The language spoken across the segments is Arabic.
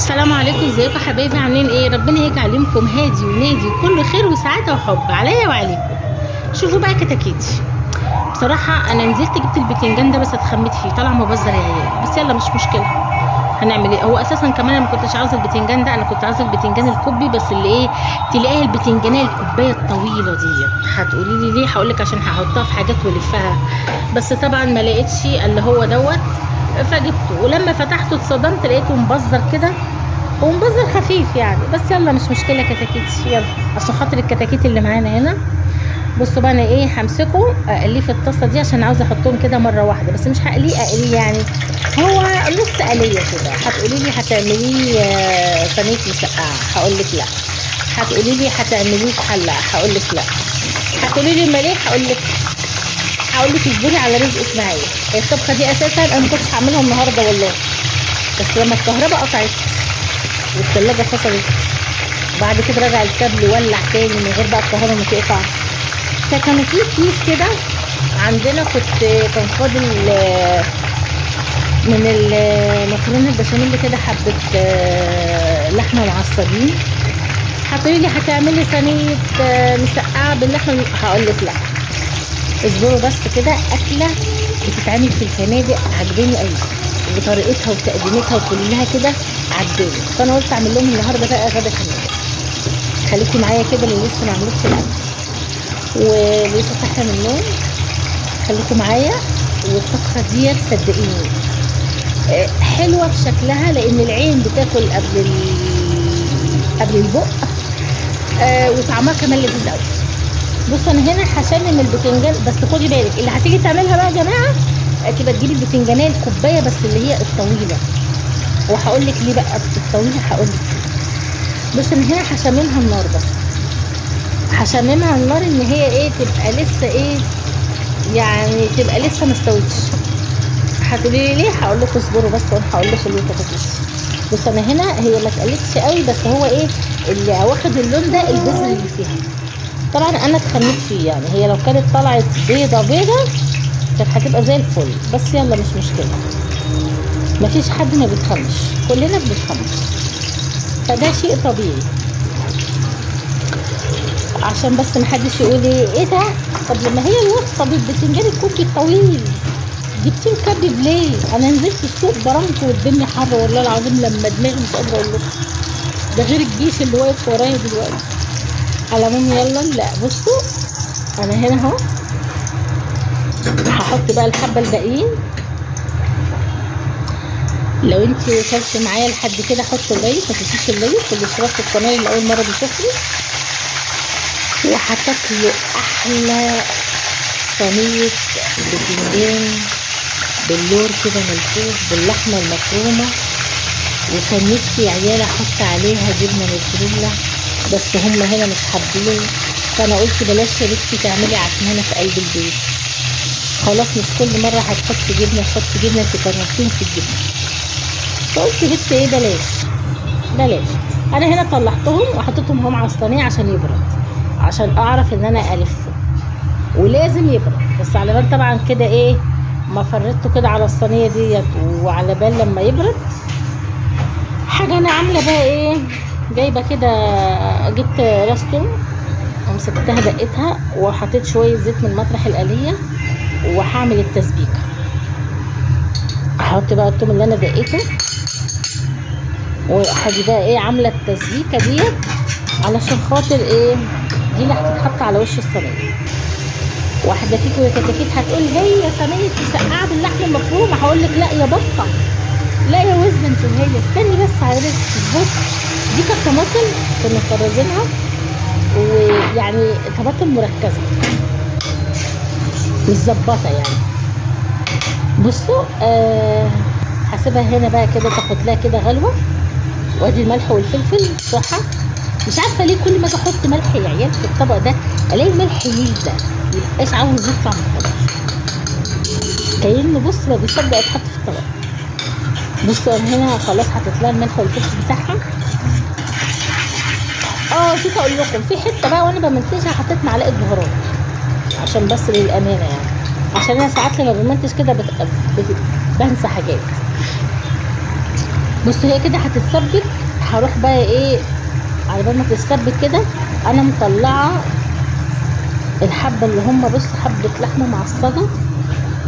السلام عليكم، ازيكم يا حبايبي؟ عاملين ايه؟ ربنا يجعل يومكم هادي ونادي وكله خير وسعاده وحب عليا وعليكم. شوفوا بقى كتاكيتي. بصراحه انا نزلت جبت البتنجان ده بس اتخمت فيه، طلع مبذر يا عيال، بس يلا مش مشكله. هنعمل ايه؟ هو اساسا كمان انا ما كنتش عاوزه البتنجان ده، انا كنت عاوزه البتنجان الكوبي، بس اللي ايه، تلاقيها البتنجانيه الكوبايه الطويله دي. هتقولي لي ليه؟ هقول لك عشان هحطها في حاجات والفها، بس طبعا ما لقيتش اللي هو دوت. فجبته ولما فتحته اتصدمت، لقيته مبذر كده، هو مبذر خفيف يعني، بس يلا مش مشكله. كتاكيت يلا عشان خاطر الكتاكيت اللي معانا هنا. بصوا بقى انا ايه، همسكه اقليه في الطاسه دي عشان عاوزه احطهم كده مره واحده، بس مش اقليه يعني، هو نص قليه كده. هتقولي لي هتعمليه صينيه مسقعه، هقول لك لا. هتقولي لي هتعمليه في حله، هقول لك لا. هتقولي لي امال ايه؟ هقول لك اصبري على رزقك معايا. الطبخه دي اساسا انا ما كنتش هعملها النهارده والله، بس لما الكهرباء قطعت والثلاجه فصلت، وبعد كده رجع الكابل ولع تاني من غير بقى الكهرباء ما تقطع. فكان في كيس كده عندنا، كان فاضل من المكرونه البشاميل كده حبه لحمه معصجين. هتقولي لي هتعملي صينيه مسقعه باللحمه، هقول لك لا. اصبروا بس كده. اكله بتتعمل في الفنادق عجباني قوي، وطريقتها وتقديمتها وكلها كده عجباني، فانا قلت اعمل لهم النهارده بقى غدا فنادق. خليكي معايا كده اللي لسه ما عملتش الاكل ولسه صاحيه من النوم، خليكم معايا. والطبخه ديت صدقيني حلوه في شكلها، لان العين بتاكل قبل البق، وطعمها كمان لذيذ قوي. بصوا انا هنا هشمم البتنجان، بس خدي بالك اللي هتيجي تعملها بقى يا جماعه، تبقى تجيبي البتنجانيه الكوبايه بس اللي هي الطويله. وهقول لك ليه بقى الطويله، هقول لك. بص انا هنا هشممها النار، بس هشممها النار ان هي ايه، تبقى لسه ايه يعني، تبقى لسه ما استوتش. هتقولي لي ليه؟ هقول لك اصبروا بس وانا هقول لك اللي تفاصيل. بص انا هنا هي ما اتقلتش قوي، بس هو ايه اللي واخد اللون ده، البذر اللي فيها. طبعا انا اتخنيت فيه يعني، هي لو كانت طلعت بيضه بيضه كانت هتبقى زي الفل، بس يلا مش مشكله. مفيش حد ما بيتخنش، كلنا بنتخنش، فده شيء طبيعي. عشان بس محدش يقول ايه ده، طب لما هي الوصفه بالبتنجان الكوكي الطويل جبتيه مكبب ليه؟ انا نزلت السوق برمت والدنيا حر والله العظيم، لما دماغي مش قادره اقول لكم، ده غير الجيش اللي واقف ورايا دلوقتي. على العموم يلا. لا بصوا انا هنا اهو، هحط بقى الحبه الباقيين. لو انت وصلت معايا لحد كده حط اللايك، ما تنسيش اللايك والاشتراك في القناه اللي اول مره بيشوفني. وهتاكلوا احلى صينيه بتنجان باللور كده ملفوف باللحمه المفرومه. وكان نفسي يا عيال احط عليها جبنه موتزاريلا، بس هم هنا مش حابين، فانا قلت بلاش يا بنتي تعملي عكنانه في قلب البيت. خلاص مش كل مره هتحطي جبنه تحطي جبنه، انت كرهتيني في الجبنه. فقلت بنتي ايه، بلاش. انا هنا طلعتهم وحطيتهم هم على الصينيه عشان يبرد، عشان اعرف ان انا الفه، ولازم يبرد. بس على بال طبعا كده ايه، ما فردته كده على الصينيه ديت، وعلى بال لما يبرد حاجه انا عامله بقى ايه، جايبه كده، جبت راس توم ومسكتها دقتها وحطيت شويه زيت من مطرح القليه، وهعمل التسبيكه. هحط بقى التوم اللي انا دقيته، وهاجي بقى ايه عامله التسبيكه ديت علشان خاطر ايه، دي اللي هتتحط على وش الصينيه. واحده فيكم يا كتاكيت هتقول هي صينيه مسقعه باللحمه المفرومه، هقول لك لا يا بطه، لا يا وز انت وهي، استني بس على رزق تظبط. دي كانت طماطم كنا مفرزينها، ويعني طماطم مركزه مش ظبطه يعني. بصوا هسيبها هنا بقى كده تاخد لها كده غلوه، وادي الملح والفلفل بتوعها. مش عارفه ليه كل ما اجي احط ملح يا عيال في الطبق ده الاقي الملح يلزق، ميبقاش عاوز يطلع من الطبق، كأنه بص ما بيصدق يتحط في الطبق. بصوا انا هنا خلاص حطيت لها الملح والفلفل بتاعها. نسيت اقول لكم في حته بقى وانا بمنتجها حطيت معلقه بهارات، عشان بس للامانه يعني، عشان انا ساعات لما بمنتج كده بنسى حاجات. بص هي كده هتتسبك. هروح بقى ايه على بال ما تتسبك كده، انا مطلعه الحبه اللي هم، بص حبه لحمه معصجه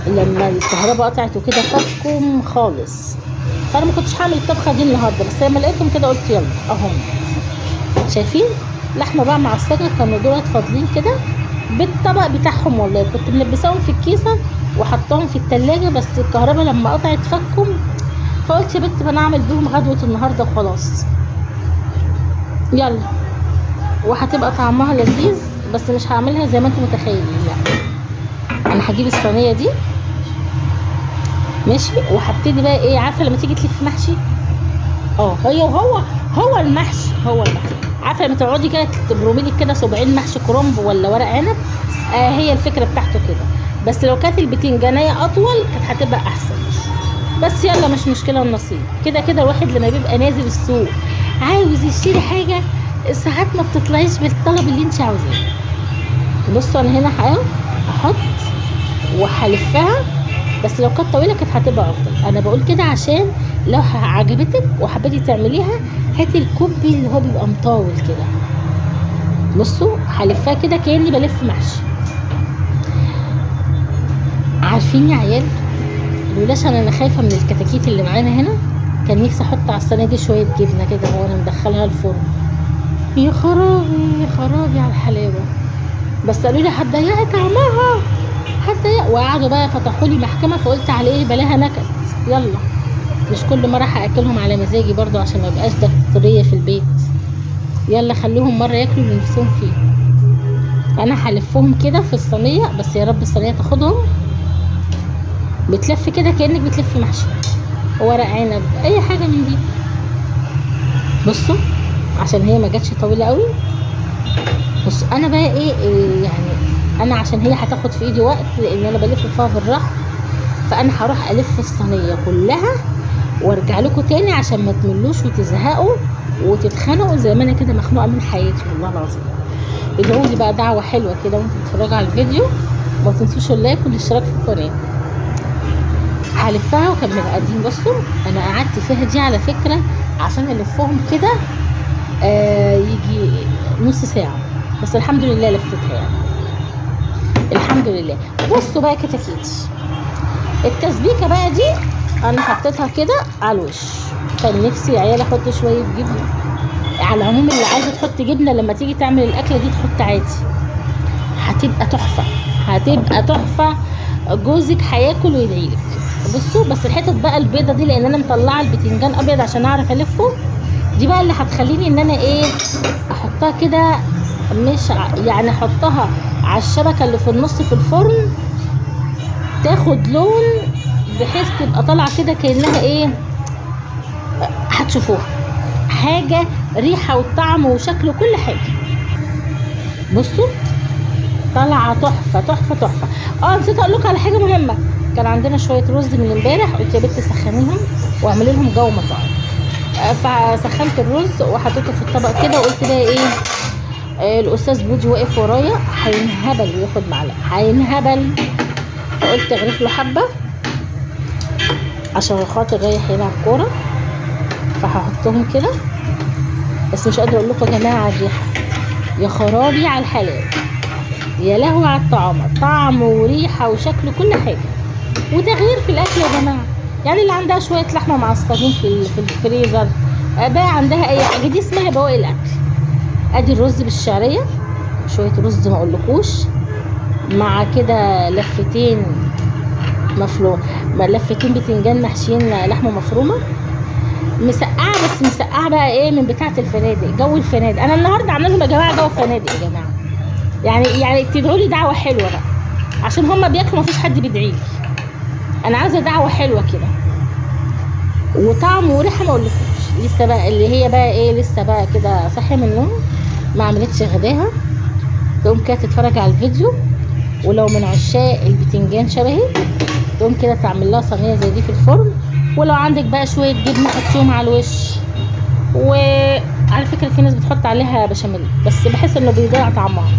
لما الكهرباء قطعت وكده فكهم خالص. فانا ما كنتش هعمل الطبخه دي النهارده، بس لما لقيتهم كده قلت يلا اهم. شايفين لحمه بقى معصجه، كانوا دولت فاضلين كده بالطبق بتاعهم، والله كنت ملبساهم في الكيسه وحطاهم في التلاجة، بس الكهرباء لما قطعت فكهم، فقلت يا بنت انا اعمل بيهم غدوه النهارده وخلاص. يلا، وهتبقى طعمها لذيذ، بس مش هعملها زي ما انتم متخيلين. لا، انا هجيب الصينيه دي ماشي، وهبتدي بقى ايه، عارفه لما تيجي تلف محشي، هو المحشي، عارفه لما تقعدي كده تبرمي لك كده صباعين محشي كرنب ولا ورق عنب، هي الفكره بتاعته كده. بس لو كانت البتنجانيه اطول كانت هتبقى احسن. بس يلا مش مشكله، النصيب كده كده. الواحد لما بيبقى نازل السوق عاوز يشتري حاجه، ساعات ما بتطلعيش بالطلب اللي انت عاوزاه. بصوا انا هنا هحط وهلفها، بس لو كانت طويله كانت هتبقى افضل. انا بقول كده عشان لو عجبتك وحبيتي تعمليها، هاتي الكوبي اللي هو بيبقى مطول كده. بصوا هلفها كده كاني بلف محشي. عارفين يا عيال، لولاش انا خايفه من الكتاكيت اللي معانا هنا، كان نفسي احط على الصينيه دي شويه جبنه كده وانا مدخلها الفرن. يا خرابي يا خرابي على الحلاوه. بس قالوا لي هتضيعي طعمها، وقعدوا بقى فتحوا لي محكمه، فقلت على ايه بلاها نكد. يلا، مش كل مره هاكلهم على مزاجي برضو عشان ما يبقاش ده طريه في البيت. يلا خليهم مره ياكلوا اللي نفسهم فيه. انا هلفهم كده في الصينيه، بس يا رب الصينيه تاخدهم. بتلف كده كانك بتلف محشي، ورق عنب، اي حاجه من دي. بصوا عشان هي ما جاتش طويله قوي. بصوا انا بقى ايه يعني، انا عشان هي هتاخد في ايدي وقت لان انا بلف فيها بالراحه، فانا هروح الف الصينيه كلها وارجع لكم تاني عشان ما تملوش وتزهقوا وتتخنقوا زي ما انا كده مخنوقه من حياتي والله العظيم. ادعوا لي بقى دعوه حلوه كده وانتوا بتتفرجوا على الفيديو، ما تنسوش اللايك والاشتراك في القناه. هلفها وكمل قاعدين. بصوا انا قعدت فيها دي على فكره عشان الفهم كده يجي نص ساعه، بس الحمد لله لفتها يعني، الحمد لله. بصوا بقى كتاكيت التسبيكه بقى دي، انا حطيتها كده على الوش. كان نفسي يا عيال احط شويه جبنه. على العموم اللي عايزه تحط جبنه لما تيجي تعمل الاكله دي تحط عادي، هتبقى تحفه، هتبقى تحفه. جوزك هياكل ويدعيلك. بصوا بس الحتت بقى البيضه دي، لان انا مطلعه البتنجان ابيض عشان اعرف الفه، دي بقى اللي هتخليني ان انا ايه احطها كده، مش يعني احطها على الشبكه اللي في النص في الفرن تاخد لون، بحيث تبقى طالعه كده كانها ايه، هتشوفوها حاجه ريحه وطعم وشكل وكل حاجه. بصوا طالعه تحفه تحفه تحفه. نسيت اقول لكم على حاجه مهمه، كان عندنا شويه رز من امبارح، قلت يا بنت سخنيهم واعملي لهم جو مطاعم. فسخنت الرز وحطيته في الطبق كده، وقلت بقى ايه، الاستاذ بودي واقف ورايا هينهبل وياخد معلقه، هينهبل. فقلت اغرف له حبه عشان خاطر رايح يلعب كوره، فهحطهم كده. بس مش قادره اقول لكم يا جماعه على الريحه، يا خرابي على الحلاوه، يا لهوي على الطعم، طعم وريحه وشكل كل حاجه وتغيير في الاكل يا جماعه. يعني اللي عندها شويه لحمه معصجين في الفريزر، بقى عندها اي حاجه، دي اسمها بواقي الاكل. ادي الرز بالشعريه، شويه رز ما اقولكوش، مع كده لفتين مفروم، لفتين بتنجان محشيين لحمه مفرومه مسقعه، بس مسقعه بقى ايه من بتاعه الفنادق، جو الفنادق. انا النهارده عامله لهم يا جماعه جو فنادق يا جماعه، يعني تدعوا لي دعوه حلوه بقى، عشان هما بياكلوا مفيش حد بيدعي لي. انا عايزه دعوه حلوه كده وطعم وريحه ما اقولكوش. لسه بقى اللي هي بقى ايه، لسه بقى كده صاحيه من النوم ما عملتش غداها، تقوم كده تتفرج على الفيديو، ولو من عشاق البتنجان شبهي تقوم كده تعمل لها صينيه زي دي في الفرن، ولو عندك بقى شويه جبنه حطيهم على الوش. وعلى فكره في ناس بتحط عليها بشاميل، بس بحس انه بيضيع طعمها،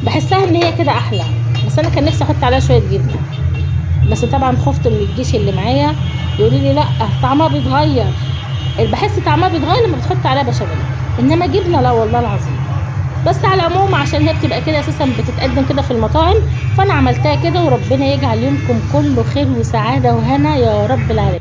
بحسها ان هي كده احلى، بس انا كان نفسي احط عليها شويه جبنه، بس طبعا خفت من الجيش اللي معايا يقولوا لي لا طعمها بيتغير. بحس طعمها بيتغير لما بتحط عليها بشاميل، انما جبنه لا والله العظيم. بس على العموم عشان هي بتبقى كده اساسا بتتقدم كده في المطاعم، فانا عملتها كده، وربنا يجعل يومكم كله خير وسعاده وهنا يا رب العالمين.